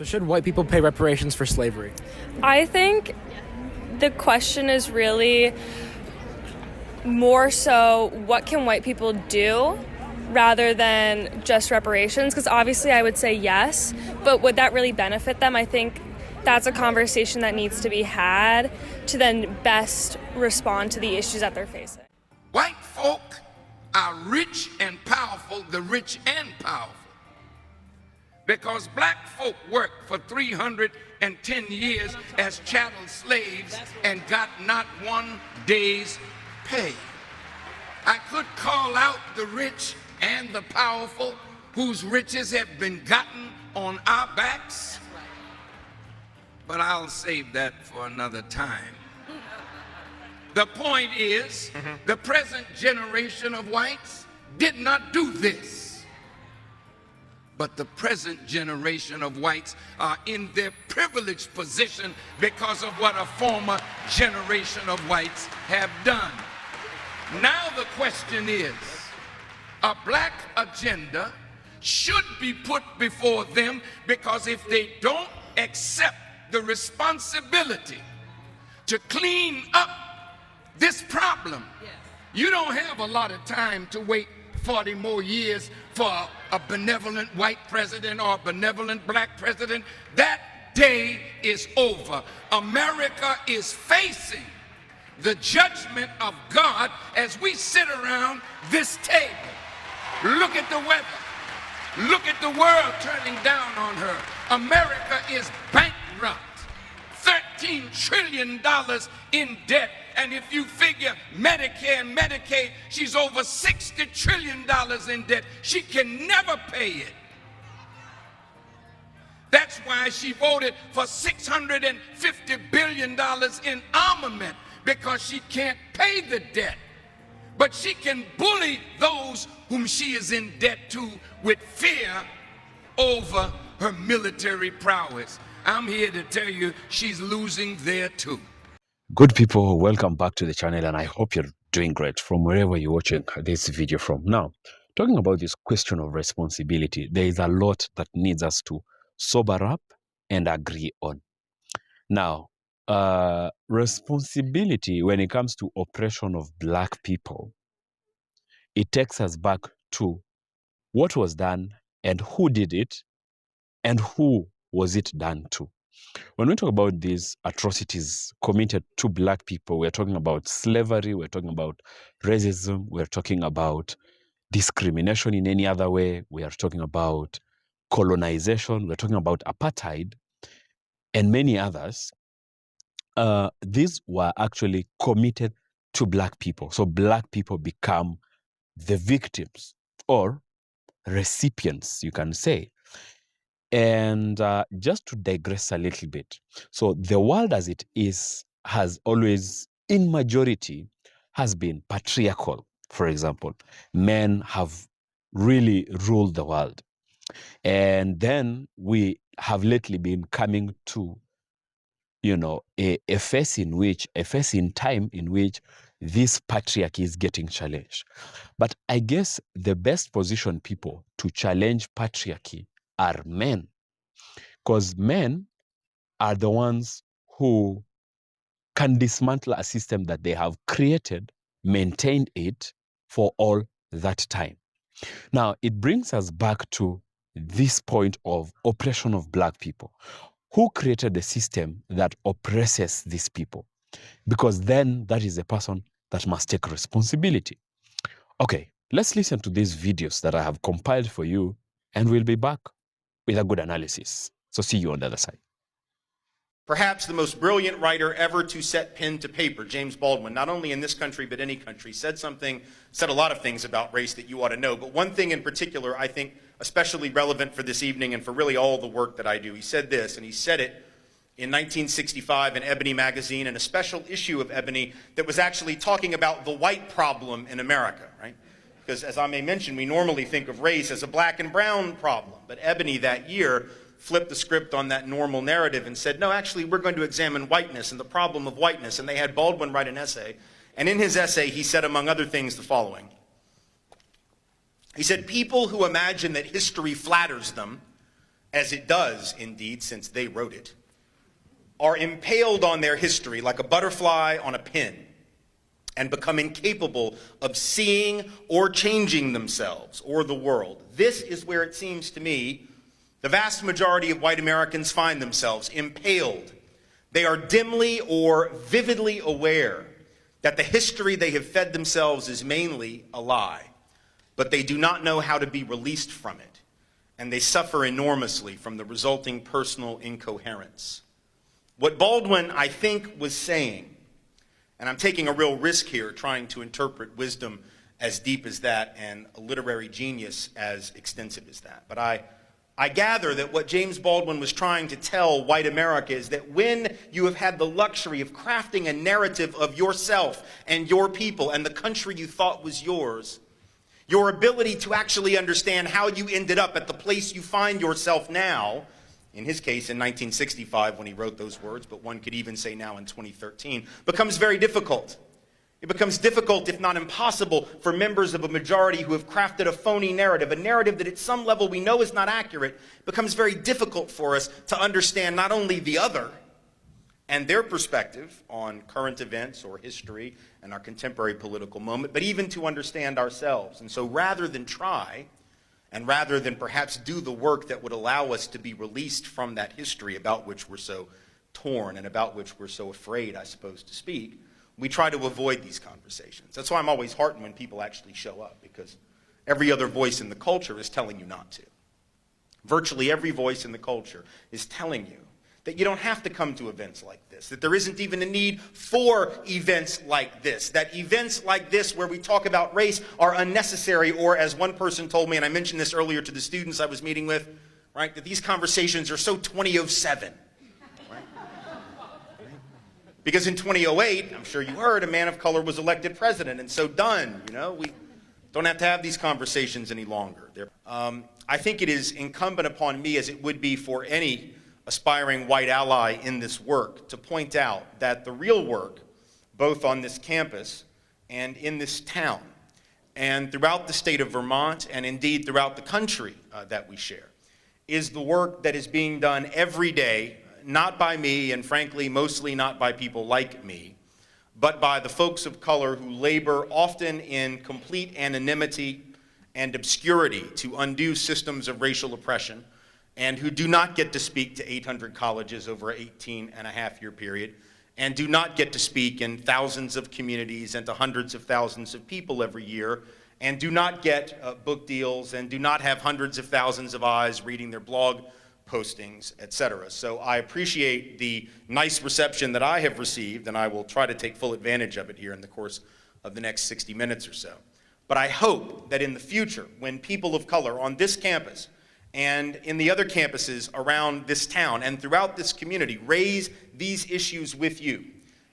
So should white people pay reparations for slavery? I think the question is really more so what can white people do rather than just reparations, because obviously I would say yes, but would that really benefit them? I think that's a conversation that needs to be had to then best respond to the issues that they're facing. White folk are rich and powerful, the rich and powerful, because black folk worked for 310 years as chattel slaves and got not one day's pay. I could call out the rich and the powerful whose riches have been gotten on our backs, but I'll save that for another time. The point is, the present generation of whites did not do this. But the present generation of whites are in their privileged position because of what a former generation of whites have done. Now the question is, a black agenda should be put before them, because if they don't accept the responsibility to clean up this problem, you don't have a lot of time to wait 40 more years for a benevolent white president or a benevolent black president. That day is over. America is facing the judgment of God as we sit around this table. Look at the weather. Look at the world turning down on her. America is bankrupt. $13 trillion in debt. And if you figure Medicare and Medicaid, she's over $60 trillion in debt. She can never pay it. That's why she voted for $650 billion in armament, because she can't pay the debt. But she can bully those whom she is in debt to with fear over her military prowess. I'm here to tell you she's losing there too. Good people, welcome back to the channel, and I hope you're doing great from wherever you're watching this video from. Now, talking about this question of responsibility, there is a lot that needs us to sober up and agree on. Now, responsibility when it comes to oppression of black people, it takes us back to what was done and who did it and who was it done to. When we talk about these atrocities committed to black people, we're talking about slavery, we're talking about racism, we're talking about discrimination in any other way, we are talking about colonization, we're talking about apartheid, and many others. These were actually committed to black people. So black people become the victims or recipients, you can say. And just to digress a little bit, so the world as it is has always, in majority, has been patriarchal. For example, men have really ruled the world. And then we have lately been coming to, a phase in time in which this patriarchy is getting challenged. But I guess the best positioned people to challenge patriarchy are men, because men are the ones who can dismantle a system that they have created, maintained it for all that time. Now, it brings us back to this point of oppression of black people. Who created the system that oppresses these people? Because then that is the person that must take responsibility. Okay, let's listen to these videos that I have compiled for you, and we'll be back with a good analysis. So see you on the other side. Perhaps the most brilliant writer ever to set pen to paper, James Baldwin, not only in this country but any country, said a lot of things about race that you ought to know. But one thing in particular I think especially relevant for this evening and for really all the work that I do. He said this, and he said it in 1965 in Ebony magazine, in a special issue of Ebony that was actually talking about the white problem in America, right? Because as I may mention, we normally think of race as a black and brown problem. But Ebony that year flipped the script on that normal narrative and said, no, actually, we're going to examine whiteness and the problem of whiteness. And they had Baldwin write an essay. And in his essay, he said, among other things, the following. He said, people who imagine that history flatters them as it does indeed since they wrote it, are impaled on their history like a butterfly on a pin and become incapable of seeing or changing themselves or the world. This is where it seems to me the vast majority of white Americans find themselves impaled. They are dimly or vividly aware that the history they have fed themselves is mainly a lie, but they do not know how to be released from it, and they suffer enormously from the resulting personal incoherence. What Baldwin, I think, was saying, and I'm taking a real risk here trying to interpret wisdom as deep as that and a literary genius as extensive as that, but I gather that what James Baldwin was trying to tell white America is that when you have had the luxury of crafting a narrative of yourself and your people and the country you thought was yours, your ability to actually understand how you ended up at the place you find yourself now, in his case in 1965 when he wrote those words, but one could even say now in 2013, becomes very difficult. It becomes difficult, if not impossible, for members of a majority who have crafted a phony narrative, a narrative that at some level we know is not accurate. It becomes very difficult for us to understand not only the other and their perspective on current events or history and our contemporary political moment, but even to understand ourselves. And so rather than try, and rather than perhaps do the work that would allow us to be released from that history about which we're so torn and about which we're so afraid, I suppose, to speak, we try to avoid these conversations. That's why I'm always heartened when people actually show up, because every other voice in the culture is telling you not to. Virtually every voice in the culture is telling you that you don't have to come to events like this, that there isn't even a need for events like this, that events like this where we talk about race are unnecessary, or as one person told me, and I mentioned this earlier to the students I was meeting with, right, that these conversations are so 2007. Because in 2008, I'm sure you heard, a man of color was elected president, and so done. You know, we don't have to have these conversations any longer. I think it is incumbent upon me, as it would be for any aspiring white ally in this work, to point out that the real work, both on this campus and in this town, and throughout the state of Vermont, and indeed throughout the country that we share, is the work that is being done every day, not by me, and frankly, mostly not by people like me, but by the folks of color who labor often in complete anonymity and obscurity to undo systems of racial oppression, and who do not get to speak to 800 colleges over an 18-and-a-half-year period, and do not get to speak in thousands of communities and to hundreds of thousands of people every year, and do not get book deals, and do not have hundreds of thousands of eyes reading their blog postings, etc. So I appreciate the nice reception that I have received, and I will try to take full advantage of it here in the course of the next 60 minutes or so. But I hope that in the future, when people of color on this campus and in the other campuses around this town and throughout this community raise these issues with you,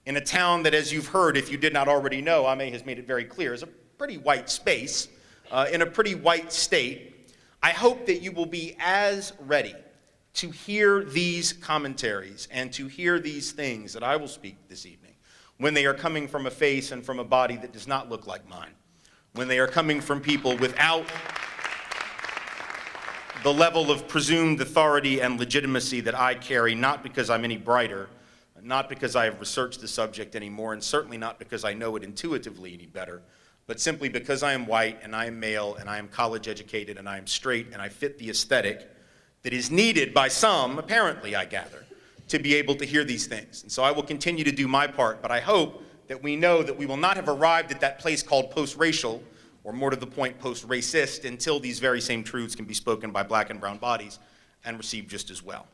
in a town that, as you've heard, if you did not already know, Ame has made it very clear, is a pretty white space, in a pretty white state, I hope that you will be as ready to hear these commentaries and to hear these things that I will speak this evening when they are coming from a face and from a body that does not look like mine, when they are coming from people without the level of presumed authority and legitimacy that I carry, not because I'm any brighter, not because I have researched the subject anymore, and certainly not because I know it intuitively any better, but simply because I am white and I am male and I am college educated and I am straight and I fit the aesthetic that is needed by some, apparently, I gather, to be able to hear these things. And so I will continue to do my part, but I hope that we know that we will not have arrived at that place called post-racial, or more to the point, post-racist, until these very same truths can be spoken by black and brown bodies and received just as well.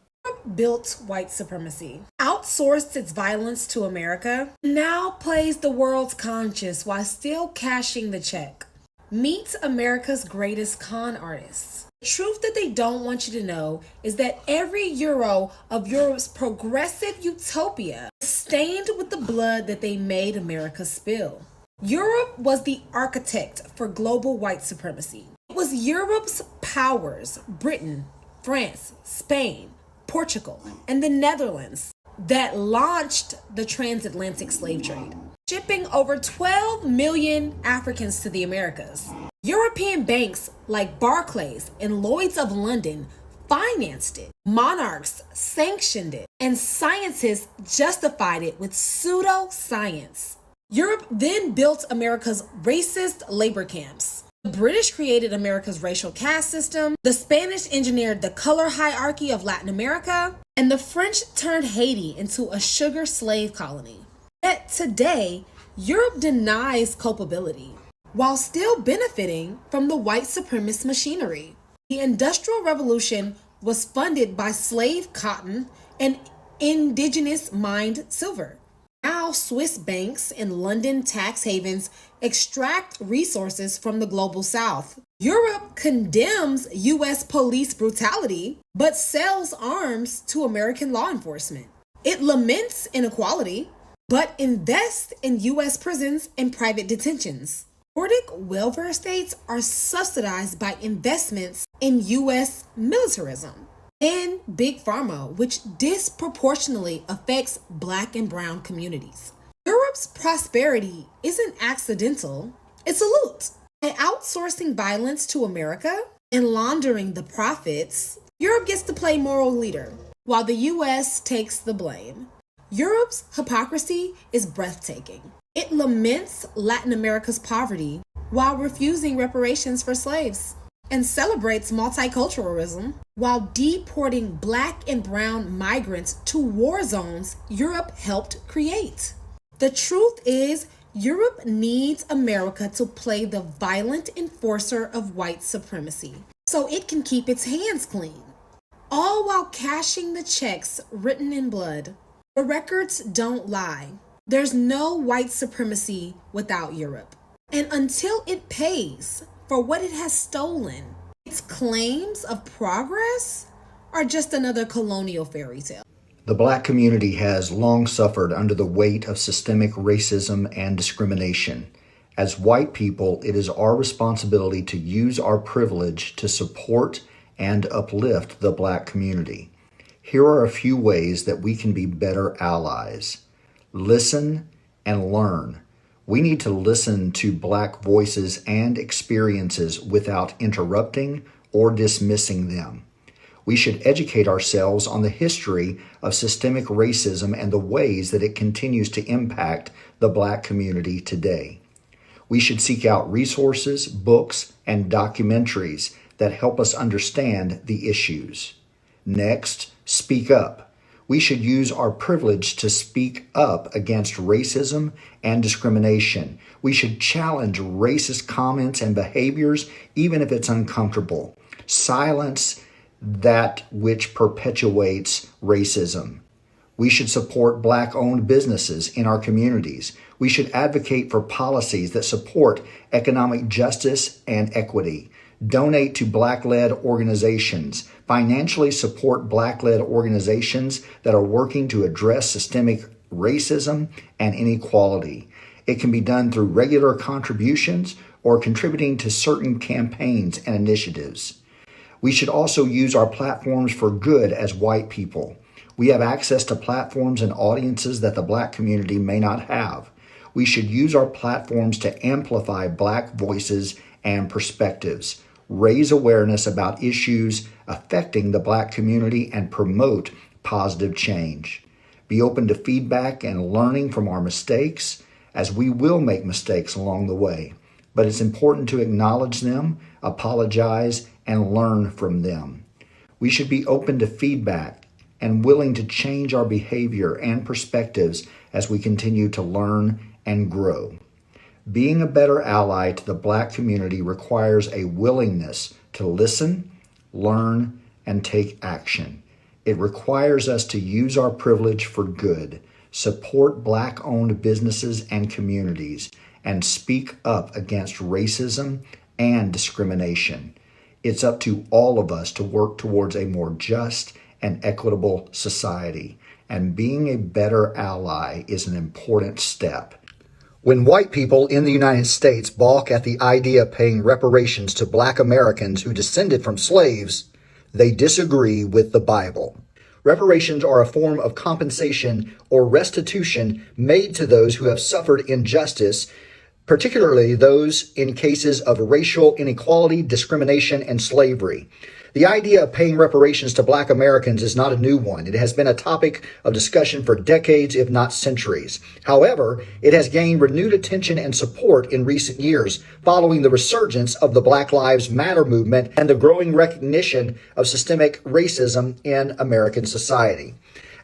Built white supremacy, outsourced its violence to America, now plays the world's conscience while still cashing the check. Meet America's greatest con artists. The truth that they don't want you to know is that every euro of Europe's progressive utopia is stained with the blood that they made America spill. Europe was the architect for global white supremacy. It was Europe's powers, Britain, France, Spain, Portugal, and the Netherlands, that launched the transatlantic slave trade, shipping over 12 million Africans to the Americas. European banks like Barclays and Lloyd's of London financed it, monarchs sanctioned it, and scientists justified it with pseudoscience. Europe then built America's racist labor camps. The British created America's racial caste system, the Spanish engineered the color hierarchy of Latin America, and the French turned Haiti into a sugar slave colony. Yet today, Europe denies culpability, while still benefiting from the white supremacist machinery. The Industrial Revolution was funded by slave cotton and indigenous mined silver. Now, Swiss banks and London tax havens extract resources from the global south. Europe condemns U.S. police brutality, but sells arms to American law enforcement. It laments inequality, but invests in U.S. prisons and private detentions. Nordic welfare states are subsidized by investments in U.S. militarism and Big Pharma, which disproportionately affects Black and Brown communities. Europe's prosperity isn't accidental, it's a loot. By outsourcing violence to America and laundering the profits, Europe gets to play moral leader, while the U.S. takes the blame. Europe's hypocrisy is breathtaking. It laments Latin America's poverty while refusing reparations for slaves, and celebrates multiculturalism while deporting Black and Brown migrants to war zones Europe helped create. The truth is, Europe needs America to play the violent enforcer of white supremacy so it can keep its hands clean, all while cashing the checks written in blood. The records don't lie. There's no white supremacy without Europe. And until it pays for what it has stolen, its claims of progress are just another colonial fairy tale. The Black community has long suffered under the weight of systemic racism and discrimination. As white people, it is our responsibility to use our privilege to support and uplift the Black community. Here are a few ways that we can be better allies. Listen and learn. We need to listen to Black voices and experiences without interrupting or dismissing them. We should educate ourselves on the history of systemic racism and the ways that it continues to impact the Black community today. We should seek out resources, books, and documentaries that help us understand the issues. Next, speak up. We should use our privilege to speak up against racism and discrimination. We should challenge racist comments and behaviors, even if it's uncomfortable. Silence that which perpetuates racism. We should support Black-owned businesses in our communities. We should advocate for policies that support economic justice and equity. Donate to Black-led organizations. Financially support Black-led organizations that are working to address systemic racism and inequality. It can be done through regular contributions or contributing to certain campaigns and initiatives. We should also use our platforms for good as white people. We have access to platforms and audiences that the Black community may not have. We should use our platforms to amplify Black voices and perspectives, raise awareness about issues affecting the Black community, and promote positive change. Be open to feedback and learning from our mistakes, as we will make mistakes along the way. But it's important to acknowledge them, apologize, and learn from them. We should be open to feedback and willing to change our behavior and perspectives as we continue to learn and grow. Being a better ally to the Black community requires a willingness to listen, learn, and take action. It requires us to use our privilege for good, support Black-owned businesses and communities, and speak up against racism and discrimination. It's up to all of us to work towards a more just and equitable society, and being a better ally is an important step. When white people in the United States balk at the idea of paying reparations to Black Americans who descended from slaves, they disagree with the Bible. Reparations are a form of compensation or restitution made to those who have suffered injustice, particularly those in cases of racial inequality, discrimination, and slavery. The idea of paying reparations to Black Americans is not a new one. It has been a topic of discussion for decades, if not centuries. However, it has gained renewed attention and support in recent years following the resurgence of the Black Lives Matter movement and the growing recognition of systemic racism in American society.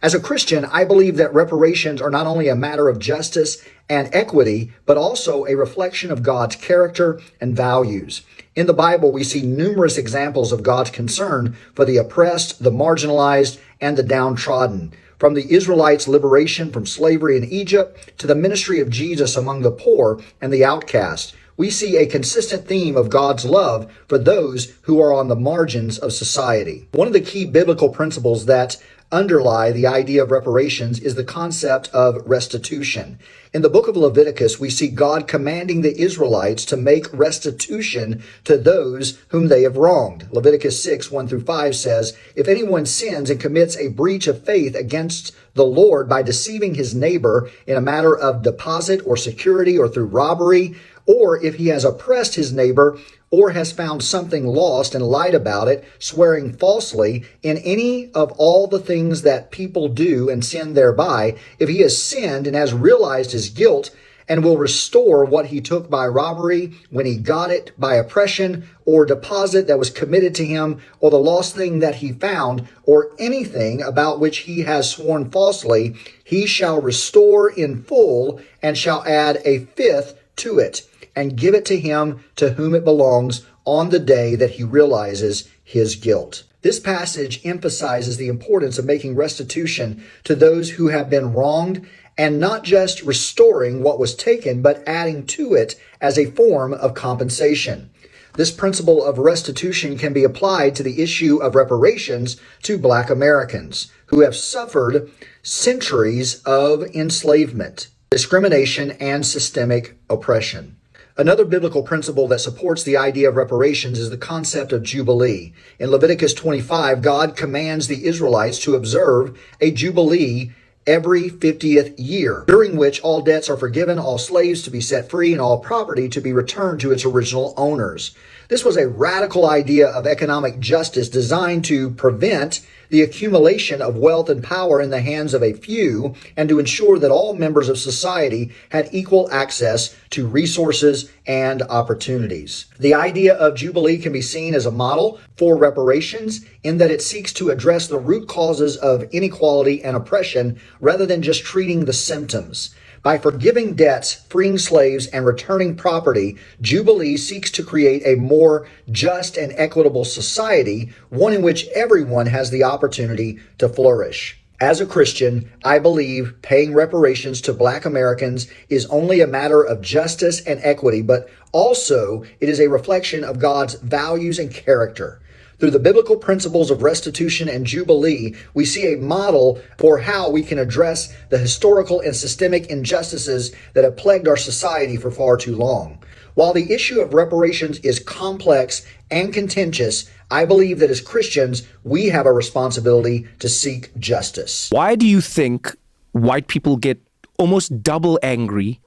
As a Christian, I believe that reparations are not only a matter of justice and equity, but also a reflection of God's character and values. In the Bible, we see numerous examples of God's concern for the oppressed, the marginalized, and the downtrodden. From the Israelites' liberation from slavery in Egypt to the ministry of Jesus among the poor and the outcast, we see a consistent theme of God's love for those who are on the margins of society. One of the key biblical principles that underlie the idea of reparations is the concept of restitution. In the book of Leviticus, we see God commanding the Israelites to make restitution to those whom they have wronged. Leviticus 6:1-5 says, "If anyone sins and commits a breach of faith against the Lord by deceiving his neighbor in a matter of deposit or security or through robbery, or if he has oppressed his neighbor or has found something lost and lied about it, swearing falsely in any of all the things that people do and sin thereby, if he has sinned and has realized his guilt and will restore what he took by robbery when he got it by oppression or deposit that was committed to him or the lost thing that he found or anything about which he has sworn falsely, he shall restore in full and shall add a fifth to it and give it to him to whom it belongs on the day that he realizes his guilt." This passage emphasizes the importance of making restitution to those who have been wronged and not just restoring what was taken, but adding to it as a form of compensation. This principle of restitution can be applied to the issue of reparations to Black Americans who have suffered centuries of enslavement, discrimination, and systemic oppression. Another biblical principle that supports the idea of reparations is the concept of Jubilee. In Leviticus 25, God commands the Israelites to observe a Jubilee every 50th year, during which all debts are forgiven, all slaves to be set free, and all property to be returned to its original owners. This was a radical idea of economic justice designed to prevent the accumulation of wealth and power in the hands of a few and to ensure that all members of society had equal access to resources and opportunities. The idea of Jubilee can be seen as a model for reparations in that it seeks to address the root causes of inequality and oppression rather than just treating the symptoms. By forgiving debts, freeing slaves, and returning property, Jubilee seeks to create a more just and equitable society, one in which everyone has the opportunity to flourish. As a Christian, I believe paying reparations to Black Americans is only a matter of justice and equity, but also it is a reflection of God's values and character. Through the biblical principles of restitution and Jubilee, we see a model for how we can address the historical and systemic injustices that have plagued our society for far too long. While the issue of reparations is complex and contentious, I believe that as Christians, we have a responsibility to seek justice. Why do you think white people get almost double angry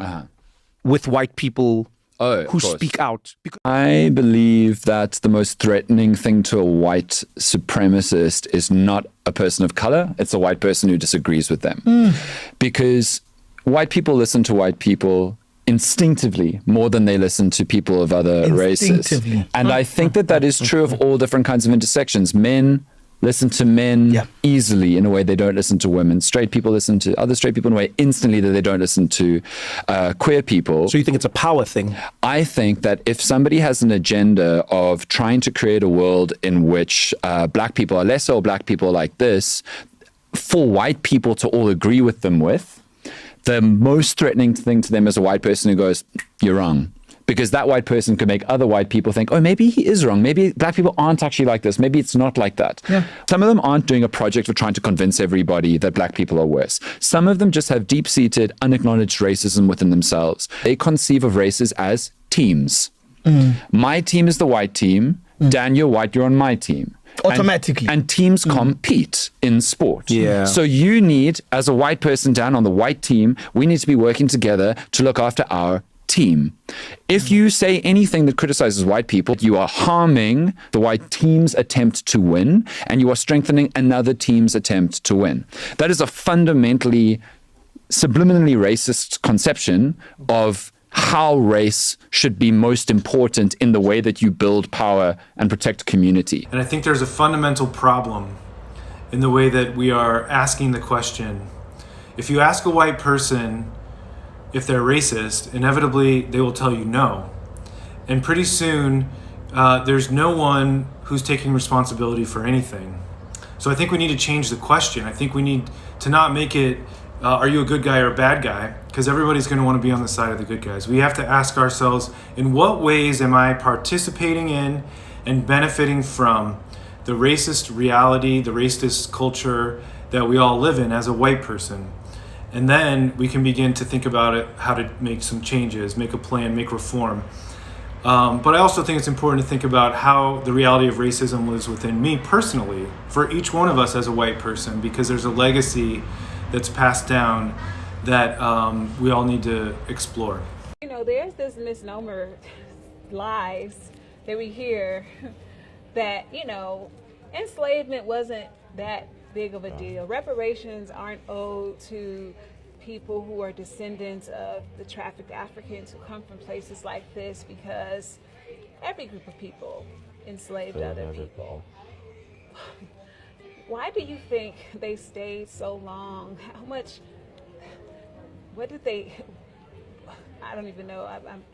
with white people who speak out? I believe that the most threatening thing to a white supremacist is not a person of color, it's a white person who disagrees with them. Because white people listen to white people instinctively more than they listen to people of other races. And I think that that is true of all different kinds of intersections. Men listen to men easily in a way they don't listen to women. Straight people listen to other straight people in a way instantly that they don't listen to queer people. So you think it's a power thing? I think that if somebody has an agenda of trying to create a world in which Black people are lesser or Black people like this, for white people to all agree with them with, the most threatening thing to them is a white person who goes, "You're wrong." Because that white person could make other white people think, oh, maybe he is wrong. Maybe Black people aren't actually like this. Maybe it's not like that. Some of them aren't doing a project of trying to convince everybody that Black people are worse. Some of them just have deep-seated, unacknowledged racism within themselves. They conceive of races as teams. My team is the white team. Dan, you're white, you're on my team. Automatically. And teams compete in sport. So you need, as a white person, Dan, on the white team, we need to be working together to look after our team. If you say anything that criticizes white people, you are harming the white team's attempt to win, and you are strengthening another team's attempt to win. That is a fundamentally, subliminally racist conception of how race should be most important in the way that you build power and protect community. And I think there's a fundamental problem in the way that we are asking the question. If you ask a white person if they're racist, inevitably they will tell you no. And pretty soon, there's no one who's taking responsibility for anything. So I think we need to change the question. I think we need to not make it, are you a good guy or a bad guy? Because everybody's going to want to be on the side of the good guys. We have to ask ourselves, in what ways am I participating in and benefiting from the racist reality, the racist culture that we all live in as a white person? And then we can begin to think about it, how to make some changes, make a plan, make reform. But I also think it's important to think about how the reality of racism lives within me personally, for each one of us as a white person, because there's a legacy that's passed down that we all need to explore. You know, there's this misnomer, lies that we hear that, you know, enslavement wasn't that big of a deal. Reparations aren't owed to people who are descendants of the trafficked Africans who come from places like this, because every group of people enslaved other people. Why do you think they stayed so long? How much, what did they, I don't even know,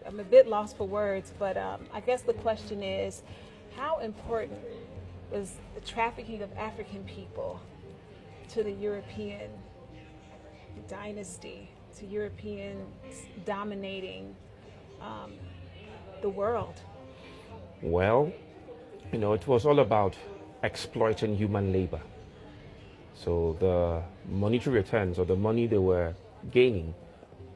I'm a bit lost for words, but I guess the question is, how important was the trafficking of African people to the European dynasty, to Europeans dominating the world? Well, you know, it was all about exploiting human labor. So the monetary returns, or the money they were gaining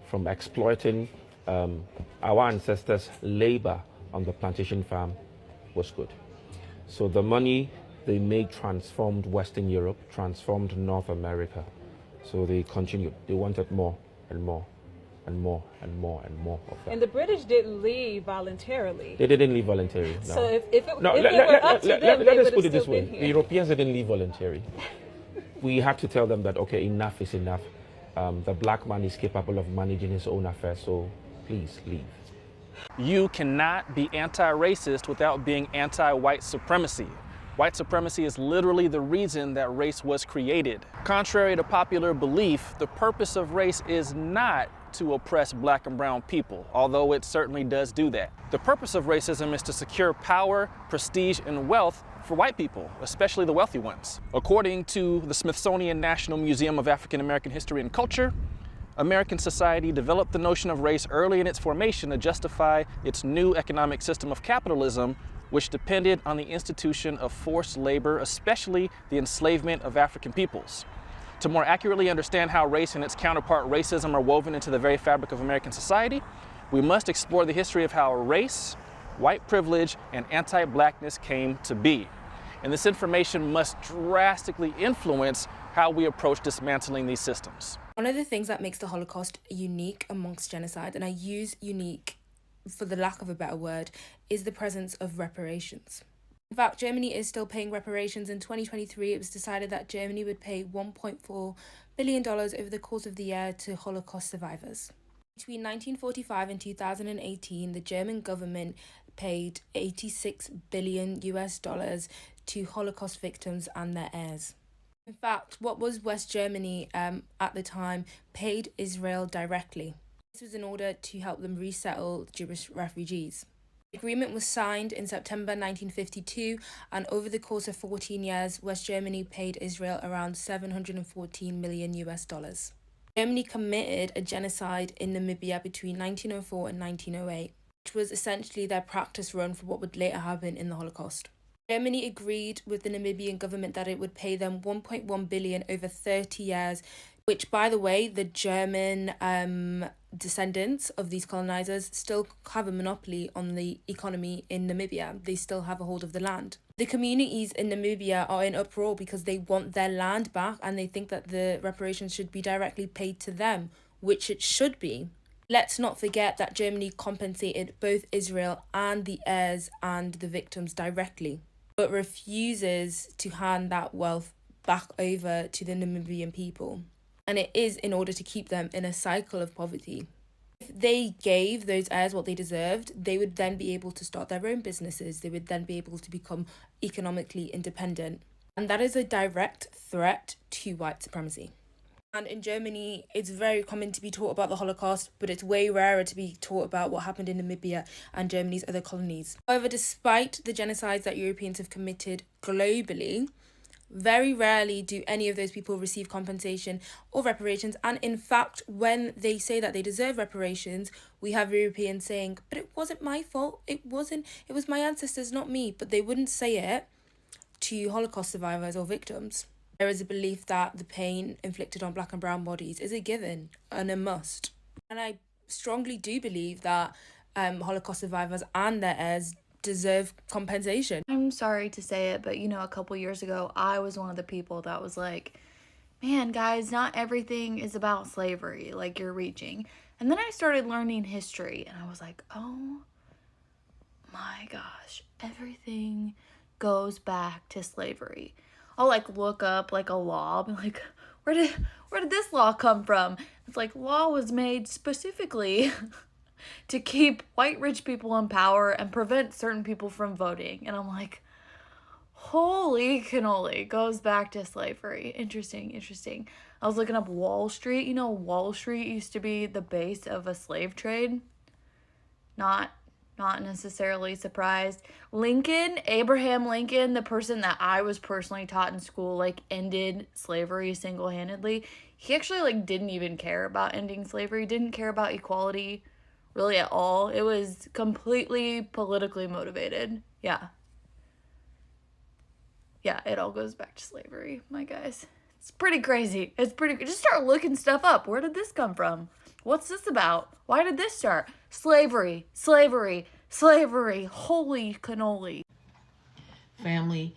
from exploiting our ancestors' labor on the plantation farm, was good. So the money they made transformed Western Europe, transformed North America. So they continued. They wanted more and more and more and more and more of that. And the British didn't leave voluntarily. They didn't leave voluntarily. No. So if it were up to them, let us put it this way. The Europeans didn't leave voluntarily. We had to tell them that, okay, enough is enough. The black man is capable of managing his own affairs, so please leave. You cannot be anti-racist without being anti-white supremacy. White supremacy is literally the reason that race was created. Contrary to popular belief, the purpose of race is not to oppress black and brown people, although it certainly does do that. The purpose of racism is to secure power, prestige, and wealth for white people, especially the wealthy ones. According to the Smithsonian National Museum of African American History and Culture, American society developed the notion of race early in its formation to justify its new economic system of capitalism, which depended on the institution of forced labor, especially the enslavement of African peoples. To more accurately understand how race and its counterpart racism are woven into the very fabric of American society, we must explore the history of how race, white privilege, and anti-blackness came to be. And this information must drastically influence how we approach dismantling these systems. One of the things that makes the Holocaust unique amongst genocide, and I use unique for the lack of a better word, is the presence of reparations. In fact, Germany is still paying reparations. In 2023, it was decided that Germany would pay $1.4 billion over the course of the year to Holocaust survivors. Between 1945 and 2018, the German government paid $86 billion to Holocaust victims and their heirs. In fact, what was West Germany at the time paid Israel directly. This was in order to help them resettle Jewish refugees. The agreement was signed in September 1952, and over the course of 14 years, West Germany paid Israel around $714 million. Germany committed a genocide in Namibia between 1904 and 1908, which was essentially their practice run for what would later happen in the Holocaust. Germany agreed with the Namibian government that it would pay them $1.1 billion over 30 years, which, by the way, the German descendants of these colonizers still have a monopoly on the economy in Namibia. They still have a hold of the land. The communities in Namibia are in uproar because they want their land back, and they think that the reparations should be directly paid to them, which it should be. Let's not forget that Germany compensated both Israel and the heirs and the victims directly, but refuses to hand that wealth back over to the Namibian people. And it is in order to keep them in a cycle of poverty. If they gave those heirs what they deserved, they would then be able to start their own businesses. They would then be able to become economically independent. And that is a direct threat to white supremacy. And in Germany, it's very common to be taught about the Holocaust, but it's way rarer to be taught about what happened in Namibia and Germany's other colonies. However, despite the genocides that Europeans have committed globally, very rarely do any of those people receive compensation or reparations. And in fact, when they say that they deserve reparations, we have Europeans saying, but it wasn't my fault. It was my ancestors, not me. But they wouldn't say it to Holocaust survivors or victims. There is a belief that the pain inflicted on black and brown bodies is a given and a must. And I strongly do believe that Holocaust survivors and their heirs deserve compensation. I'm sorry to say it, but a couple years ago, I was one of the people that was like, man, guys, not everything is about slavery, like you're reaching. And then I started learning history, and I was like, oh my gosh, everything goes back to slavery. I'll look up a law, I'll be like, where did this law come from? It's like, law was made specifically to keep white rich people in power and prevent certain people from voting. And I'm like, holy cannoli, goes back to slavery. Interesting. I was looking up Wall Street. Wall Street used to be the base of a slave trade. Not necessarily surprised. Abraham Lincoln, the person that I was personally taught in school, ended slavery single-handedly. He actually, didn't even care about ending slavery, didn't care about equality really at all. It was completely politically motivated. Yeah, it all goes back to slavery, my guys. It's pretty crazy. Just start looking stuff up. Where did this come from? What's this about? Why did this start? Slavery. Holy cannoli. Family,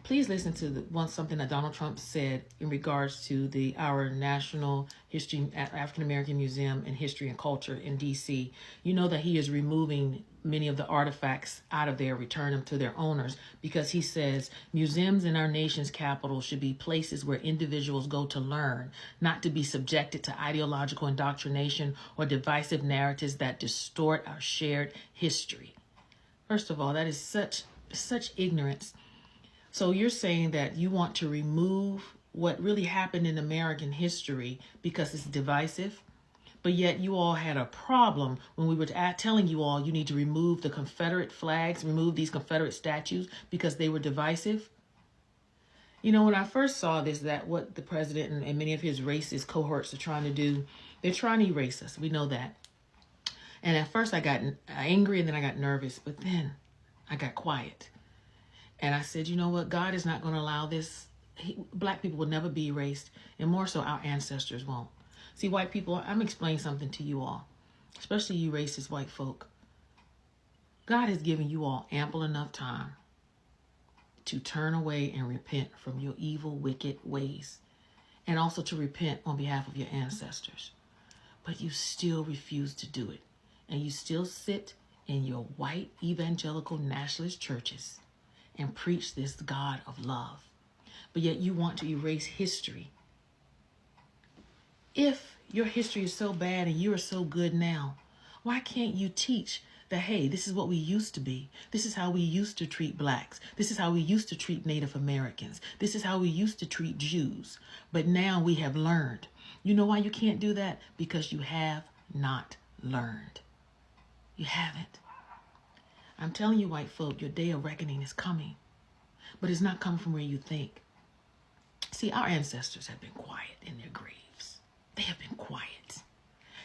please listen to something that Donald Trump said in regards to our National History African American Museum and History and Culture in D.C. You know that he is removing many of the artifacts out of there, return them to their owners, because he says museums in our nation's capital should be places where individuals go to learn, not to be subjected to ideological indoctrination or divisive narratives that distort our shared history. First of all, that is such ignorance. So you're saying that you want to remove what really happened in American history because it's divisive? But yet you all had a problem when we were telling you all you need to remove the Confederate flags, remove these Confederate statues because they were divisive. When I first saw this, that what the president and many of his racist cohorts are trying to do, they're trying to erase us. We know that. And at first I got angry and then I got nervous, but then I got quiet. And I said, you know what? God is not going to allow this. Black people will never be erased, and more so our ancestors won't. See, white people, I'm explaining something to you all, especially you racist white folk. God has given you all ample enough time to turn away and repent from your evil, wicked ways, and also to repent on behalf of your ancestors. But you still refuse to do it, and you still sit in your white evangelical nationalist churches and preach this God of love. But yet you want to erase history. If your history is so bad and you are so good now, why can't you teach that, hey, this is what we used to be. This is how we used to treat blacks. This is how we used to treat Native Americans. This is how we used to treat Jews. But now we have learned. You know why you can't do that? Because you have not learned. You haven't. I'm telling you, white folk, your day of reckoning is coming. But it's not coming from where you think. See, our ancestors have been quiet in their graves. They have been quiet.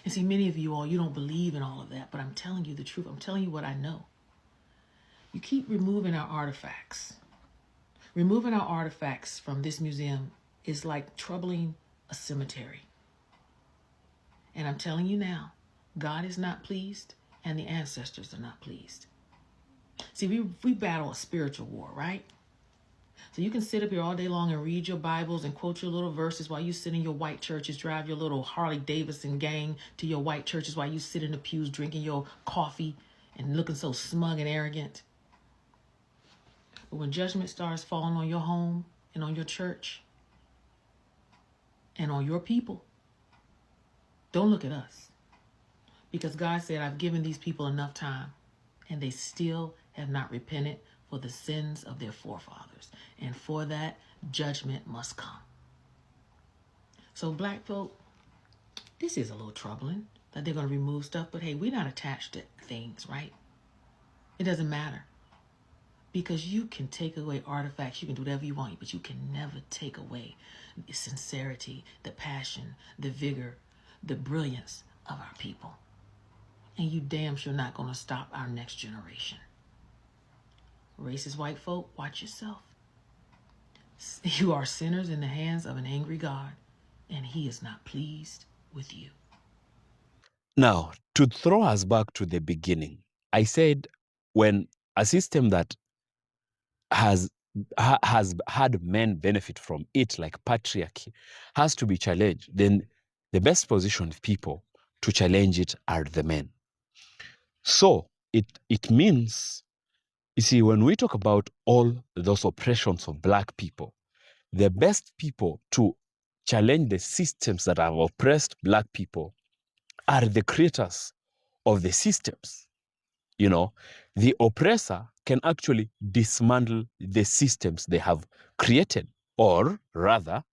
And see, many of you all, you don't believe in all of that, but I'm telling you the truth. I'm telling you what I know. You keep removing our artifacts. Removing our artifacts from this museum is like troubling a cemetery. And I'm telling you now, God is not pleased and the ancestors are not pleased. See, we battle a spiritual war, right? So you can sit up here all day long and read your Bibles and quote your little verses while you sit in your white churches, drive your little Harley Davidson gang to your white churches while you sit in the pews drinking your coffee and looking so smug and arrogant. But when judgment starts falling on your home and on your church and on your people, don't look at us. Because God said, I've given these people enough time, and they still have not repented for the sins of their forefathers. And for that, judgment must come. So black folk, this is a little troubling that they're going to remove stuff. But hey, we're not attached to things, right? It doesn't matter. Because you can take away artifacts, you can do whatever you want, but you can never take away the sincerity, the passion, the vigor, the brilliance of our people. And you damn sure not going to stop our next generation. Racist white folk, watch yourself. You are sinners in the hands of an angry God, and he is not pleased with you. Now, to throw us back to the beginning, I said when a system that has had men benefit from it, like patriarchy, has to be challenged, then the best positioned people to challenge it are the men. So it means, you see, when we talk about all those oppressions of black people, the best people to challenge the systems that have oppressed black people are the creators of the systems. You know, the oppressor can actually dismantle the systems they have created, or rather,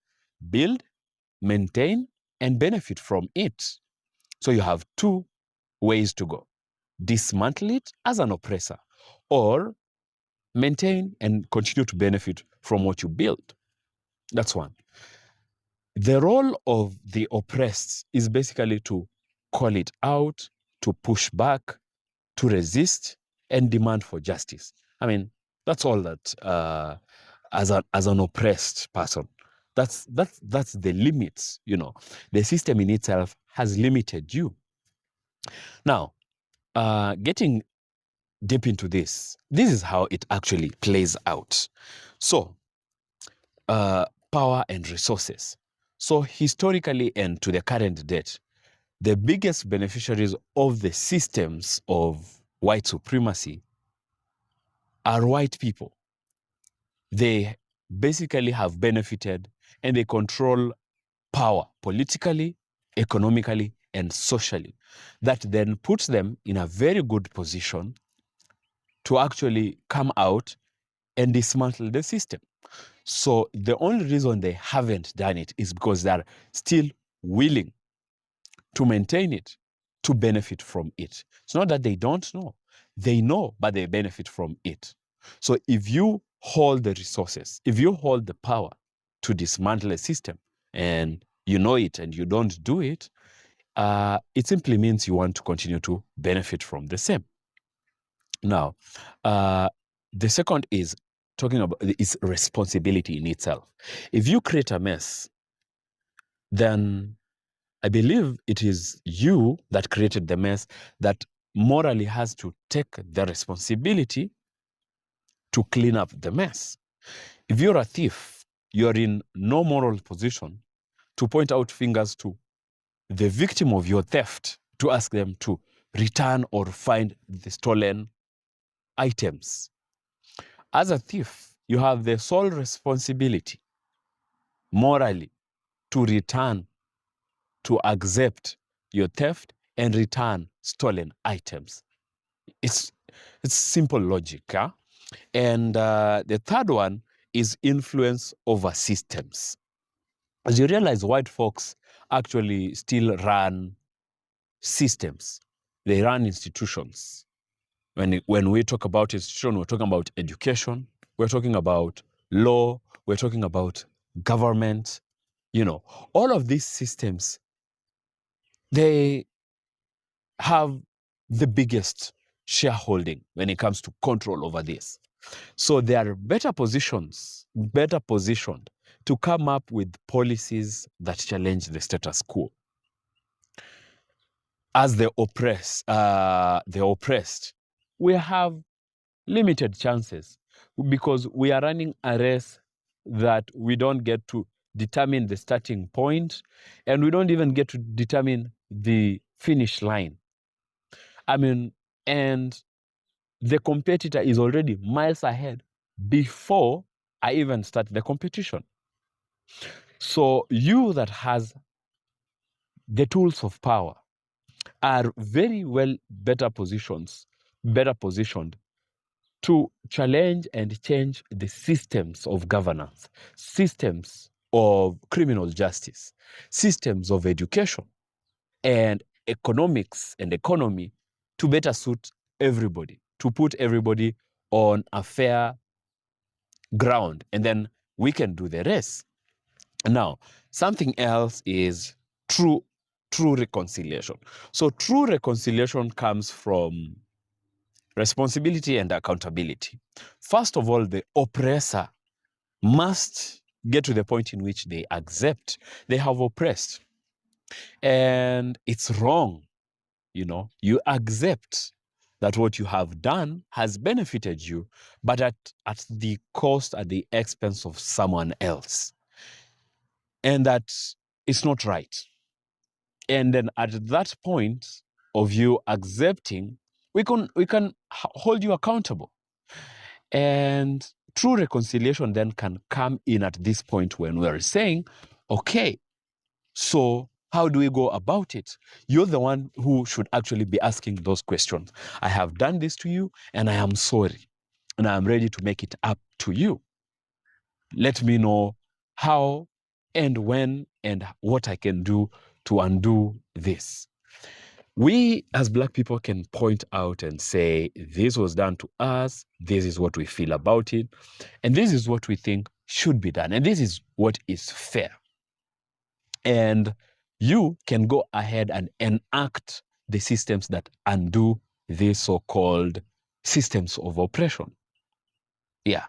build, maintain, and benefit from it. So you have two ways to go: dismantle it as an oppressor, or maintain and continue to benefit from what you build. That's one. The role of the oppressed is basically to call it out, to push back, to resist, and demand for justice. I mean, that's all that as an oppressed person. That's the limits, you know. The system in itself has limited you. Now, getting deep into this is how it actually plays out. So, power and resources. So historically and to the current date, the biggest beneficiaries of the systems of white supremacy are white people. They basically have benefited and they control power politically, economically, and socially. That then puts them in a very good position to actually come out and dismantle the system. So the only reason they haven't done it is because they're still willing to maintain it, to benefit from it. It's not that they don't know. They know, but they benefit from it. So if you hold the resources, if you hold the power to dismantle a system and you know it and you don't do it, it simply means you want to continue to benefit from the same. Now, the second is talking about its responsibility in itself. If you create a mess, then I believe it is you that created the mess that morally has to take the responsibility to clean up the mess. If you're a thief, you're in no moral position to point out fingers to the victim of your theft to ask them to return or find the stolen items. As a thief, you have the sole responsibility morally to return, to accept your theft and return stolen items. It's simple logic. Huh? And the third one is influence over systems. As you realize, white folks actually still run systems. They run institutions. When we talk about institution, we're talking about education, we're talking about law, we're talking about government. You know, all of these systems, they have the biggest shareholding when it comes to control over this. So they are better positioned to come up with policies that challenge the status quo. As the oppressed, we have limited chances because we are running a race that we don't get to determine the starting point, and we don't even get to determine the finish line. I mean, and the competitor is already miles ahead before I even start the competition. So you that has the tools of power are very well better positioned to challenge and change the systems of governance, systems of criminal justice, systems of education, and economics and economy to better suit everybody, to put everybody on a fair ground, and then we can do the rest. Now, something else is true reconciliation. So true reconciliation comes from responsibility and accountability. First of all, the oppressor must get to the point in which they accept they have oppressed. And it's wrong, you accept that what you have done has benefited you, but at the cost, at the expense of someone else. And that is not right. And then at that point of you accepting, we can hold you accountable. And true reconciliation then can come in at this point when we're saying, okay, so how do we go about it? You're the one who should actually be asking those questions. I have done this to you and I am sorry. And I'm ready to make it up to you. Let me know how and when and what I can do to undo this. We as Black people can point out and say, this was done to us, this is what we feel about it, and this is what we think should be done, and this is what is fair. And you can go ahead and enact the systems that undo these so-called systems of oppression. Yeah.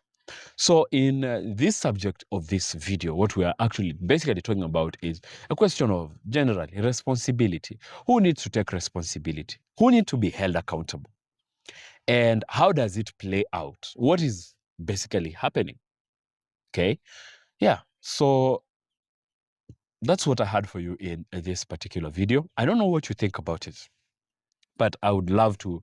So in this subject of this video, what we are actually basically talking about is a question of generally responsibility. Who needs to take responsibility? Who needs to be held accountable? And how does it play out? What is basically happening? Okay. Yeah. So that's what I had for you in this particular video. I don't know what you think about it, but I would love to,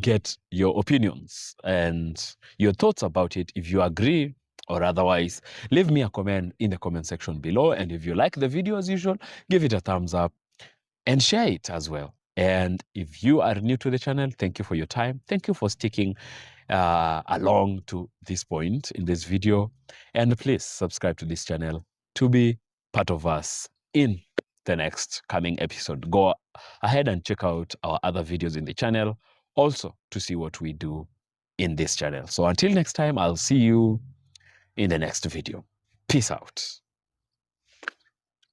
get your opinions and your thoughts about it. If you agree or otherwise, leave me a comment in the comment section below. And if you like the video as usual, give it a thumbs up and share it as well. And if you are new to the channel, thank you for your time. Thank you for sticking along to this point in this video. And please subscribe to this channel to be part of us in the next coming episode. Go ahead and check out our other videos in the channel, also to see what we do in this channel. So until next time, I'll see you in the next video. Peace out.